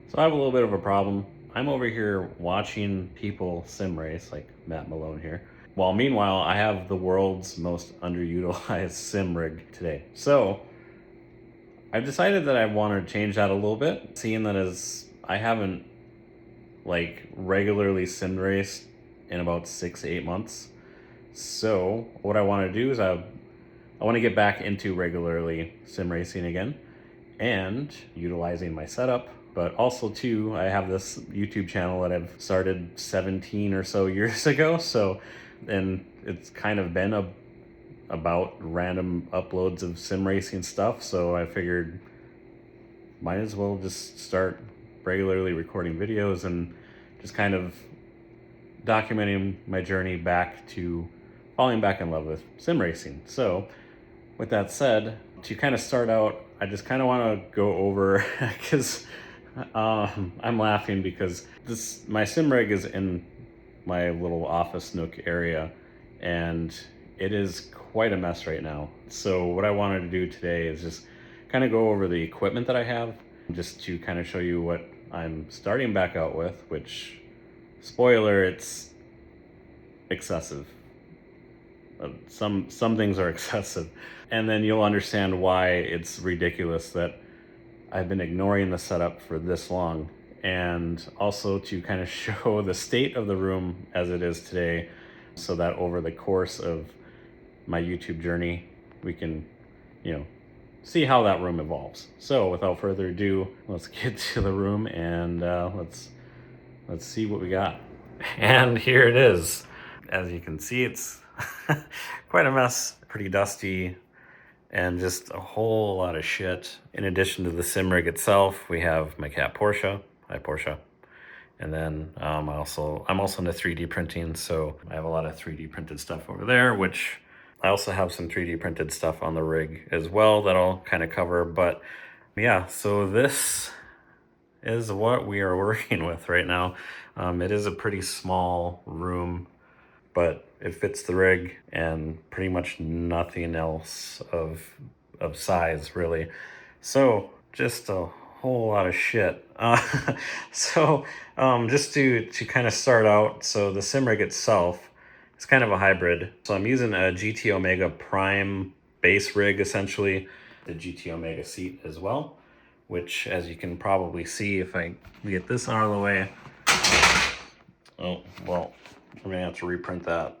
So I have a little bit of a problem. I'm over here watching people sim race, like Matt Malone here. While meanwhile, I have the world's most underutilized sim rig today. So I've decided that I want to change that a little bit, seeing that as I haven't like regularly sim raced in about 6 to 8 months. So what I want to do is I want to get back into regularly sim racing again and utilizing my setup. But also too, I have this YouTube channel that I've started 17 or so years ago. So, and it's kind of been about random uploads of sim racing stuff. So I figured might as well just start regularly recording videos and just kind of documenting my journey back to falling back in love with sim racing. So with that said, to kind of start out, I just kind of want to go over because I'm laughing because my sim rig is in my little office nook area, and it is quite a mess right now. So what I wanted to do today is just kind of go over the equipment that I have, just to kind of show you what I'm starting back out with. Which, spoiler, it's excessive. Some things are excessive, and then you'll understand why it's ridiculous that I've been ignoring the setup for this long, and also to kind of show the state of the room as it is today, so that over the course of my YouTube journey, we can, you know, see how that room evolves. So without further ado, let's get to the room and let's see what we got. And here it is. As you can see, it's quite a mess, pretty dusty, and just a whole lot of shit. In addition to the sim rig itself, we have my cat Porsche. Hi Porsche. And then I'm also into 3D printing, so I have a lot of 3D printed stuff over there, which I also have some 3D printed stuff on the rig as well that I'll kind of cover. But yeah, so this is what we are working with right now. It is a pretty small room, but it fits the rig and pretty much nothing else of size really. So just a whole lot of shit. Just to kind of start out, so the sim rig itself is kind of a hybrid. So I'm using a GT Omega Prime base rig, essentially, the GT Omega seat as well, which, as you can probably see if I get this out of the way, oh, well, I'm gonna have to reprint that.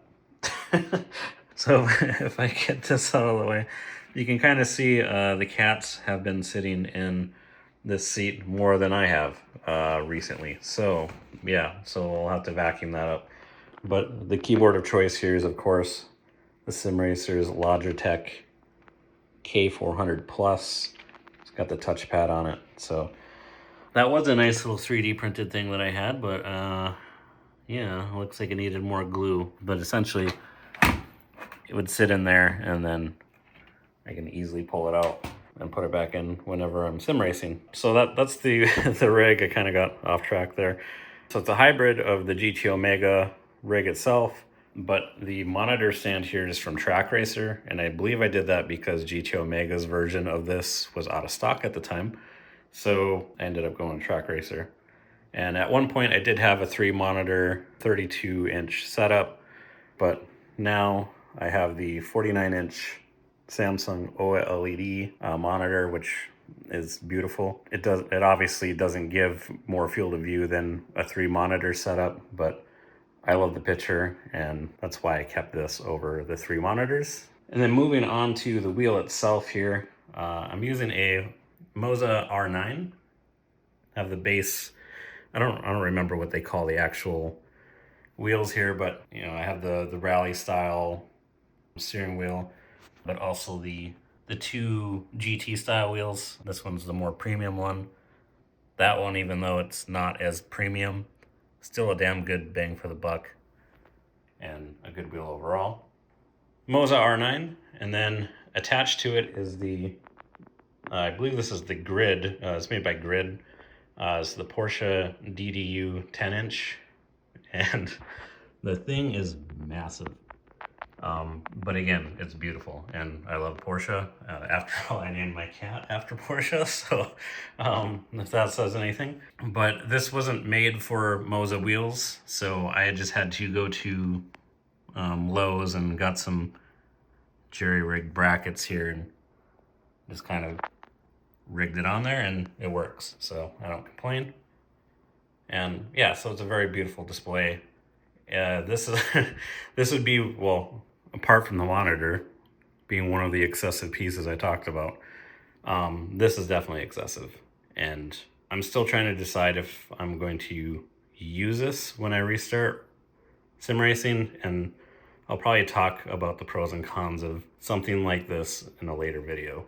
So if I get this out of the way, you can kind of see the cats have been sitting in this seat more than I have recently. So yeah, so we'll have to vacuum that up. But the keyboard of choice here is, of course, the SimRacer's Logitech K400 Plus. It's got the touchpad on it. So that was a nice little 3D printed thing that I had, but yeah, looks like it needed more glue. But essentially, it would sit in there, and then I can easily pull it out and put it back in whenever I'm sim racing. So that's the the rig. I kind of got off track there. So it's a hybrid of the GT Omega rig itself, but the monitor stand here is from Track Racer, and I believe I did that because GT Omega's version of this was out of stock at the time. So I ended up going Track Racer. And at one point I did have a 3-monitor 32-inch setup, but now I have the 49-inch Samsung OLED monitor, which is beautiful. It obviously doesn't give more field of view than a 3-monitor setup, but I love the picture, and that's why I kept this over the 3 monitors. And then moving on to the wheel itself here, I'm using a Moza R9. I have the base. I don't remember what they call the actual wheels here, but you know, I have the rally style steering wheel, but also the 2 GT style wheels. This one's the more premium one. That one, even though it's not as premium, still a damn good bang for the buck and a good wheel overall. Moza R9, and then attached to it is the I believe this is the Grid. It's made by Grid. It's the Porsche DDU 10-inch, and the thing is massive. But again, it's beautiful, and I love Porsche. After all, I named my cat after Porsche, so if that says anything. But this wasn't made for Moza wheels, so I just had to go to Lowe's and got some jerry-rigged brackets here and just kind of rigged it on there, and it works, so I don't complain. And yeah, so it's a very beautiful display. This is this would be, well, apart from the monitor being one of the excessive pieces I talked about, this is definitely excessive. And I'm still trying to decide if I'm going to use this when I restart sim racing, and I'll probably talk about the pros and cons of something like this in a later video.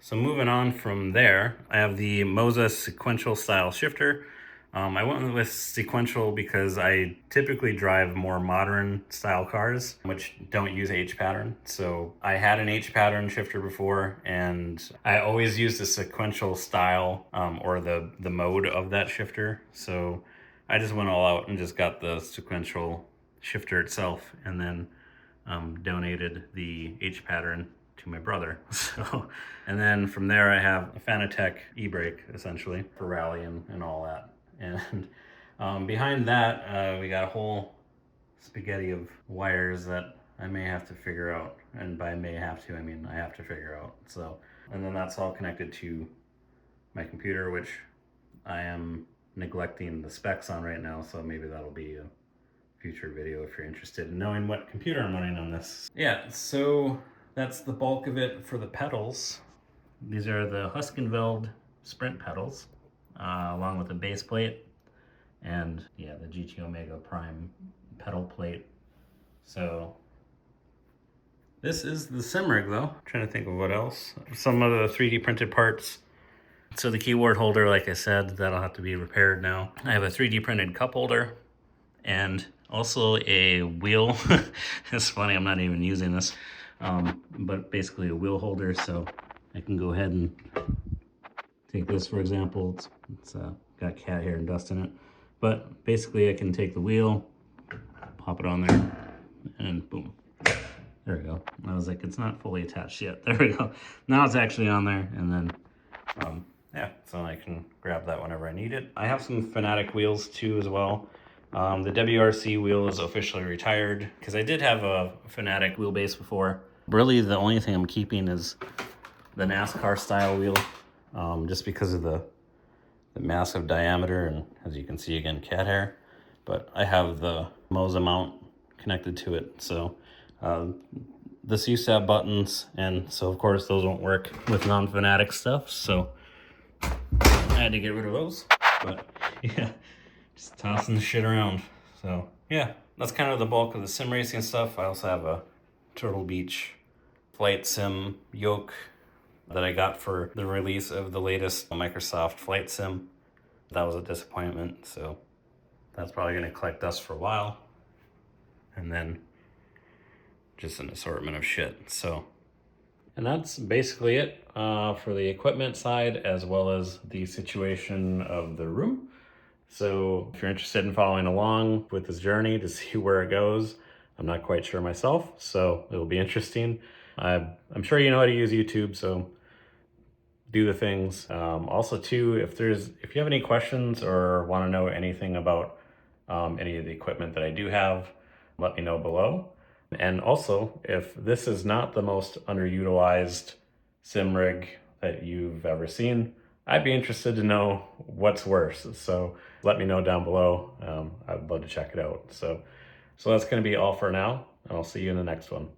So moving on from there, I have the Moza Sequential style shifter. I went with Sequential because I typically drive more modern style cars, which don't use H pattern. So I had an H pattern shifter before, and I always used the Sequential style or the mode of that shifter. So I just went all out and just got the Sequential shifter itself, and then donated the H pattern to my brother. So, and then from there I have a Fanatec e-brake essentially for rally and all that. And behind that, we got a whole spaghetti of wires that I may have to figure out. And by may have to, I mean I have to figure out. So, and then that's all connected to my computer, which I am neglecting the specs on right now. So maybe that'll be a future video if you're interested in knowing what computer I'm running on this. Yeah, so that's the bulk of it for the pedals. These are the Heusinkveld sprint pedals, along with the base plate and yeah, the GT Omega Prime pedal plate. So this is the sim rig though. I'm trying to think of what else. Some of the 3D printed parts. So the keyboard holder, like I said, that'll have to be repaired now. I have a 3D printed cup holder and also a wheel. It's funny, I'm not even using this, but basically a wheel holder, so I can go ahead and take this for example. It's got cat hair and dust in it, but basically I can take the wheel, pop it on there, and boom, there we go. I was like, it's not fully attached yet. There we go. Now it's actually on there, and then yeah, so I can grab that whenever I need it. I have some Fanatic wheels too as well. The WRC wheel is officially retired because I did have a Fanatic wheelbase before. Really, the only thing I'm keeping is the NASCAR style wheel, just because of the massive diameter and, as you can see again, cat hair. But I have the Moza mount connected to it, so this used to have buttons, and so of course those won't work with non-Fanatic stuff. So I had to get rid of those. But yeah. Just tossing the shit around. So yeah, that's kind of the bulk of the sim racing stuff. I also have a Turtle Beach flight sim yoke that I got for the release of the latest Microsoft flight sim. That was a disappointment, so that's probably going to collect dust for a while. And then just an assortment of shit. So, and that's basically it for the equipment side, as well as the situation of the room. So if you're interested in following along with this journey to see where it goes, I'm not quite sure myself, so it'll be interesting. I'm sure you know how to use YouTube, so do the things. Also too, if you have any questions or want to know anything about any of the equipment that I do have, let me know below. And also, if this is not the most underutilized sim rig that you've ever seen, I'd be interested to know what's worse. So let me know down below. I'd love to check it out. So that's going to be all for now, and I'll see you in the next one.